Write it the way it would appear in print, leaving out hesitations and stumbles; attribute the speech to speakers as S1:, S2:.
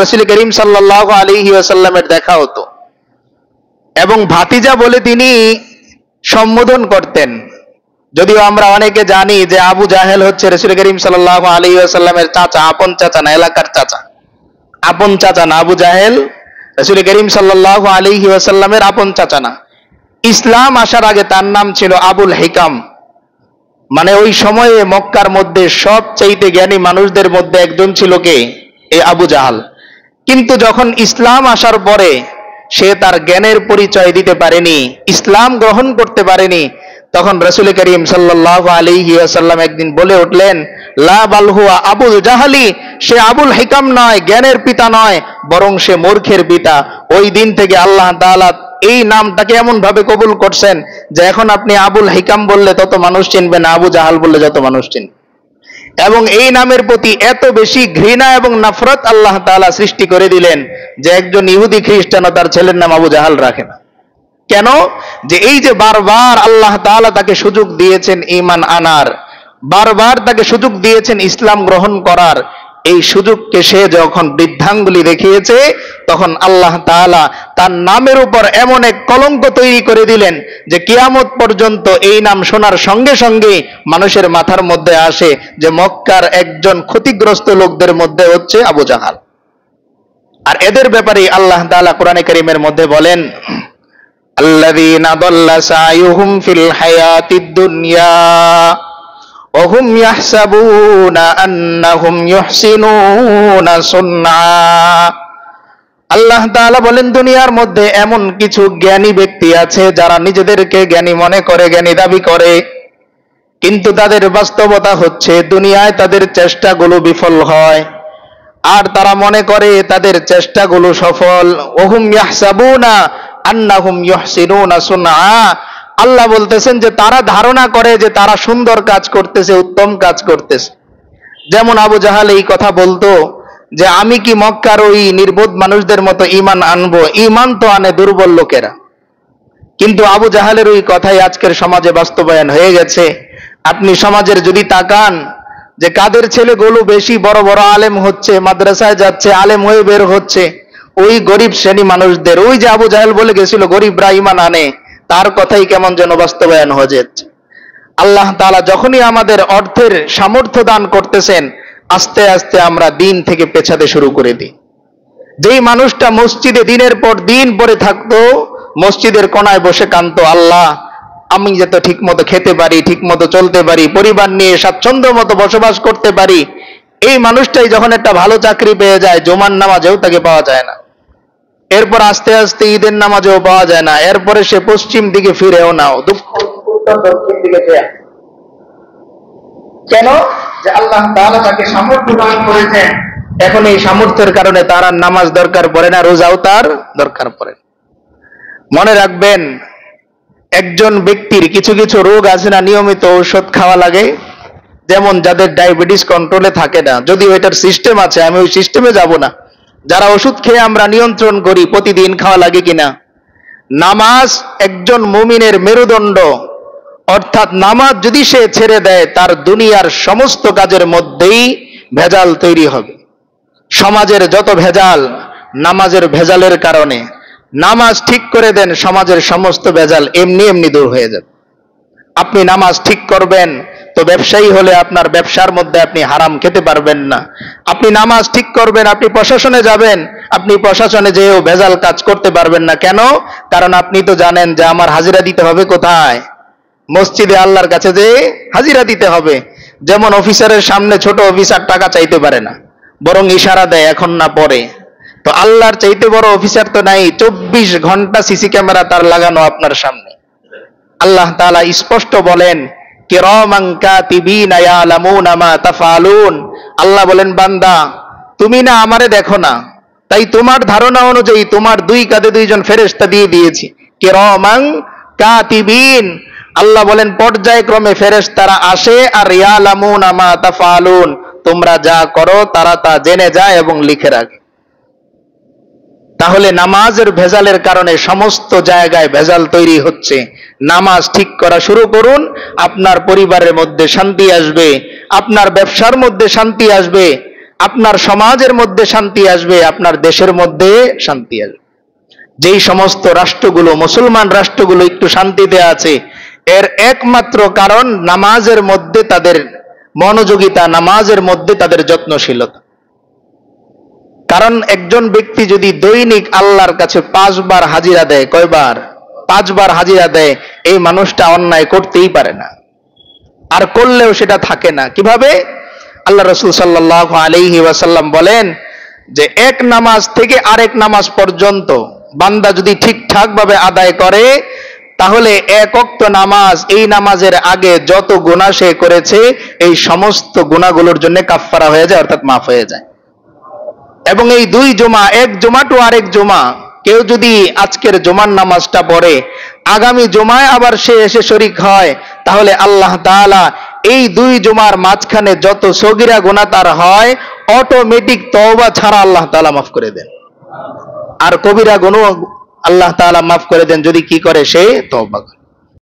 S1: রাসূল করিম সাল্লাল্লাহু আলাইহি ওয়াসাল্লামের দেখা হতো এবং ভাতিজা বলে তিনি সম্বোধন করতেন। যদিও আমরা অনেকে জানি যে আবু জাহেল হচ্ছে রাসূল করিম সাল্লাল্লাহু আলাইহি ওয়াসাল্লামের চাচা, আপন চাচা না, এলাকার চাচা, আপন চাচা না। আবু জাহেল রাসূল করিম সাল্লাল্লাহু আলাইহি ওয়াসাল্লামের আপন চাচা না। ইসলাম আসার আগে তার নাম ছিল আবুল হিকাম, মানে ওই সময়ে মক্কার মধ্যে সবচাইতে জ্ঞানী মানুষদের মধ্যে একজন ছিল কে? এই আবু জাহাল। কিন্তু যখন ইসলাম আসার পরে সে তার জ্ঞানের পরিচয় দিতে পারেনি, ইসলাম গ্রহণ করতে পারেনি, তখন রাসূল করিম সাল্লাল্লাহু আলাইহি ওয়াসাল্লাম একদিন বলে উঠলেন, লা বাল হুয়া আবুল জাহালি, সে আবুল হিকাম নয়, জ্ঞানের পিতা নয়, বরং সে মূর্খের পিতা। ওই দিন থেকে আল্লাহ তাআলা এই নামটাকে এমন ভাবে কবুল করছেন যে এখন আপনি আবুল হিকাম বললে তত মানুষ চিনবে না, আবু জাহাল বললে যত মানুষ চিনবে। এবং এই নামের প্রতি এত বেশি ঘৃণা এবং নফরত আল্লাহ তাআলা সৃষ্টি করে দিলেন যে একজন ইহুদি খ্রিস্টানও তার ছেলের নাম আবু জাহাল রাখে না। কেন? যে এই যে বারবার আল্লাহ তাআলা তাকে সুযোগ দিয়েছেন ঈমান আনার, বারবার তাকে সুযোগ দিয়েছেন ইসলাম গ্রহণ করার, এই সুযোগকে সে যখন বৃদ্ধাঙ্গুলি দেখিয়েছে তখন আল্লাহ তাআলা তার নামের উপর এমন এক কলঙ্ক তৈরি করে দিলেন যে কিয়ামত পর্যন্ত এই নাম শোনার সঙ্গে সঙ্গে মানুষের মাথার মধ্যে আসে যে মক্কার একজন ক্ষতিগ্রস্ত লোকদের মধ্যে হচ্ছে আবু জাহাল। আর এদের ব্যাপারে আল্লাহ তাআলা কোরআনে কারীমের মধ্যে বলেন, আল্লাযীনা দাল্লা সায়ুহুম ফিল হায়াতিদ দুনিয়া ওয়া হুম ইয়াহসাবুনা আন্নাহুম ইউহসিনুনা সুন্না। আল্লাহ তাআলা বলেন, দুনিয়ার মধ্যে এমন কিছু জ্ঞানী ব্যক্তি আছে যারা নিজেদেরকে জ্ঞানী মনে করে, জ্ঞানী দাবি করে, কিন্তু তাদের বাস্তবতা হচ্ছে দুনিয়ায় তাদের চেষ্টাগুলো বিফল হয় আর তারা মনে করে তাদের চেষ্টাগুলো সফল। ওয়া হুম ইয়াহসাবুনা আন্নাহুম ইউহসিনুনা সুন্না। আল্লাহ বলতেছেন যে তারা ধারণা করে যে তারা সুন্দর কাজ করতেছে, উত্তম কাজ করতেছে। যেমন আবু জাহাল এই কথা বলতো যে আমি কি মক্কার ওই নির্বোধ মানুষদের মতো ঈমান আনবো? ঈমান তো আনে দুর্বল লোকেরা। কিন্তু আবু জাহালের ওই কথাই আজকের সমাজে বাস্তবায়ন হয়ে গেছে। আপনি সমাজের যদি তাকান যে কাদের ছেলেগুলো বেশি বড় বড় আলেম হচ্ছে, মাদ্রাসায় যাচ্ছে, আলেম হয়ে বের হচ্ছে, ওই গরিব শ্রেণী মানুষদের, ওই যে আবু জাহেল বলে গেছিল গরিবরা ঈমান আনে, তার কথাই কেমন যেন বাস্তবায়ন হয়ে যাচ্ছে। আল্লাহ তাআলা যখনই আমাদের অর্থের সামর্থ্য দান করতেছেন, আস্তে আস্তে আমরা দিন থেকে পেছাতে শুরু করে দিই। যেই মানুষটা মসজিদে দিনের পর দিন পড়ে থাকতো, মসজিদের কোনায় বসে কাঁদতো, আল্লাহ আমি যাতে ঠিক মতো খেতে পারি, ঠিক মতো চলতে পারি, পরিবার নিয়ে স্বাচ্ছন্দ্য মতো বসবাস করতে পারি, এই মানুষটাই যখন একটা ভালো চাকরি পেয়ে যায়, জুমার নামাজেও তাকে পাওয়া যায় না, এরপর আস্তে আস্তে ঈদের নামাজেও পাওয়া যায় না, এরপরে সে পশ্চিম দিকে ফিরেও নাও, দক্ষিণ দিকে যায়। কেন? যে আল্লাহ তাআলা তাকে সামর্থ্য দান করেছেন, এখন এই সামর্থ্যের কারণে তার আর নামাজ দরকার পড়ে না, রোজাও তার দরকার পড়ে না। মনে রাখবেন, একজন ব্যক্তির কিছু কিছু রোগ আছে না, নিয়মিত ঔষধ খাওয়া লাগে। যেমন যাদের ডায়াবেটিস কন্ট্রোলে থাকে না, যদিও এটার সিস্টেম আছে, আমি ওই সিস্টেমে যাব না, যারা ওষুধ খেয়ে আমরা নিয়ন্ত্রণ করি, প্রতিদিন খাওয়া লাগে কিনা। নামাজ একজন মুমিনের মেরুদণ্ড, অর্থাৎ নামাজ যদি সে ছেড়ে দেয় তার দুনিয়ার সমস্ত কাজের মধ্যেই ভেজাল তৈরি হবে। সমাজের যত ভেজাল নামাজের ভেজালের কারণে, নামাজ ঠিক করে দেন, সমাজের সমস্ত ভেজাল এমনি এমনি দূর হয়ে যাবে। আপনি নামাজ ঠিক করবেন তো ব্যবসায়ী হলে আপনার ব্যবসার মধ্যে আপনি হারাম খেতে পারবেন না। আপনি নামাজ ঠিক করবেন, আপনি প্রশাসনে যাবেন, আপনি প্রশাসনে যেও ভেজাল কাজ করতে পারবেন না। কেন? কারণ আপনি তো জানেন যে আমার হাজিরা দিতে হবে কোথায়? মসজিদে আল্লাহর কাছে যে হাজিরা দিতে হবে। যেমন অফিসারের সামনে ছোট অফিসার টাকা চাইতে পারে না, বরং ইশারা দেয় এখন না পরে। তো আল্লাহর চাইতে বড় অফিসার তো নাই, 24 ঘন্টা সিসি ক্যামেরা তার লাগানো আপনার সামনে। আল্লাহ তাআলা স্পষ্ট বলেন, কিরামান কাতিবিনা ইয়ালামুনা মা তাফআলুন। আল্লাহ বলেন, বান্দা তুমি না আমারে দেখো না, তাই তোমার ধারণা অনুযায়ী তোমার দুই কাঁধে দুইজন ফেরেশতা দিয়ে দিয়েছি। কিরামান কাতিবিন, আল্লাহ বলেন পর্যায়ক্রমে ফেরেশতারা আসে আর ইয়ালামুনা মা তাফআলুন, তোমরা যা করো তারা তা জেনে যায় এবং লিখে রাখে। তাহলে নামাজের ভেজালের কারণে সমস্ত জায়গায় ভেজাল তৈরি হচ্ছে। নামাজ ঠিক করা শুরু করুন, আপনার পরিবারের মধ্যে শান্তি আসবে, আপনার ব্যবসার মধ্যে শান্তি আসবে, আপনার সমাজের মধ্যে শান্তি আসবে, আপনার দেশের মধ্যে শান্তি আসবে। যেই সমস্ত রাষ্ট্রগুলো, মুসলমান রাষ্ট্রগুলো একটু শান্তিতে আছে, এর একমাত্র কারণ নামাজের মধ্যে তাদের মনোযোগিতা, নামাজের মধ্যে তাদের যত্নশীলতা। কারণ একজন ব্যক্তি যদি দৈনিক আল্লাহর কাছে 5 বার হাজিরা দেয়, কয়বার? 5 বার হাজিরা দেয়, এই মানুষটা অন্যায় করতেই পারে না, আর করলেও সেটা থাকে না। কিভাবে? আল্লাহ রাসূল সাল্লাল্লাহু আলাইহি ওয়াসাল্লাম বলেন যে এক নামাজ থেকে আরেক নামাজ পর্যন্ত বান্দা যদি ঠিকঠাক ভাবে আদায় করে, তাহলে এক ওয়াক্ত নামাজ, এই নামাজের আগে যত গুনাহ সে করেছে, এই সমস্ত গুনাহগুলোর জন্য কাফফারা হয়ে যায়, অর্থাৎ মাফ হয়ে যায়। এবং এই 2 জুমা, এক জুমা টু আরেক জুমা, কেউ যদি আজকের জুমার নামাজটা পড়ে, আগামী জুমায় আবার সে এসে শরীক হয়, তাহলে আল্লাহ তাআলা এই 2 জুমার মাঝখানে যত সগীরা গুনাহ তার হয়, অটোমেটিক তওবা ছাড়া আল্লাহ তাআলা মাফ করে দেন। আর কবিরা গুনাহ আল্লাহ তাআলা মাফ করে দেন যদি কি করে? সে তওবা করে।